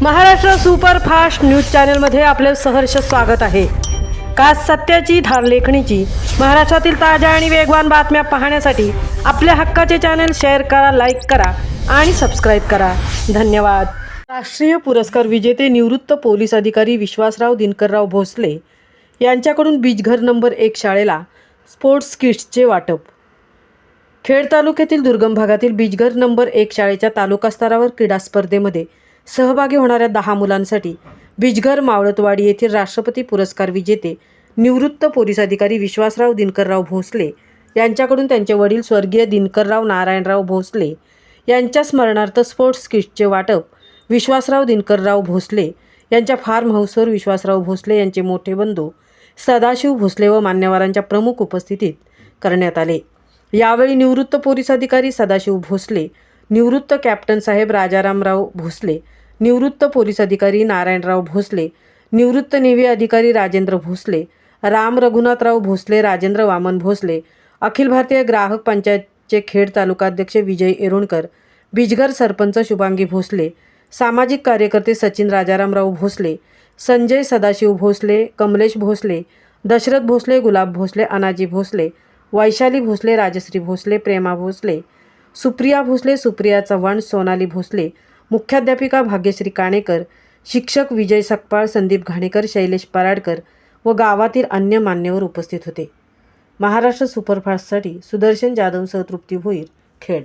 Maharashtra superfast news चॅनलमध्ये आपले सहर्ष स्वागत आहे। का सत्याची धार लेखणीची महाराष्ट्रातील ताज्या आणि वेगवान बातम्या पाहण्यासाठी आपल्या हक्काचे चॅनल शेअर करा, लाईक करा आणि सबस्क्राईब करा। धन्यवाद। राष्ट्रीय पुरस्कार विजेते निवृत्त पोलीस अधिकारी विश्वासराव दिनकरराव भोसले यांच्याकडून बीजघर नंबर 1 शाळेला स्पोर्ट्स किट्सचे वाटप। खेड तालुक्यातील दुर्गम भागातील बीजघर नंबर 1 शाळेच्या तालुका स्तरावर क्रीडा स्पर्धेमध्ये सहभागी होणाऱ्या 10 मुलांसाठी बीजघर मावळतवाडी येथील राष्ट्रपती पुरस्कार विजेते निवृत्त पोलीस अधिकारी विश्वासराव दिनकरराव भोसले यांच्याकडून त्यांचे वडील स्वर्गीय दिनकरराव नारायणराव भोसले यांच्या स्मरणार्थ स्पोर्ट्स किट्सचे वाटप विश्वासराव दिनकरराव भोसले यांच्या फार्म हाऊसवर विश्वासराव भोसले यांचे मोठे बंधू सदाशिव भोसले व मान्यवरांच्या प्रमुख उपस्थितीत करण्यात आले। यावेळी निवृत्त पोलीस अधिकारी सदाशिव भोसले, निवृत्त कॅप्टन साहेब राजारामराव भोसले, निवृत्त पोलीस अधिकारी नारायणराव भोसले, निवृत्त नेव्ही अधिकारी राजेंद्र भोसले, राम रघुनाथराव भोसले, राजेंद्र वामन भोसले, अखिल भारतीय ग्राहक पंचायतचे खेड तालुकाध्यक्ष विजय एरुणकर, बीजघर सरपंच शुभांगी भोसले, सामाजिक कार्यकर्ते सचिन राजारामराव भोसले, संजय सदाशिव भोसले, कमलेश भोसले, दशरथ भोसले, गुलाब भोसले, अनाजी भोसले, वैशाली भोसले, राजश्री भोसले, प्रेमा भोसले, सुप्रिया भोसले, सुप्रिया चव्हाण, सोनाली भोसले, मुख्याध्यापिका भाग्यश्री काणेकर, शिक्षक विजय सकपाळ, संदीप घाणेकर, शैलेश पराडकर व गावातील अन्य मान्यवर उपस्थित होते। महाराष्ट्र सुपरफास्टसाठी सुदर्शन जाधवसह तृप्ती भोईर, खेड।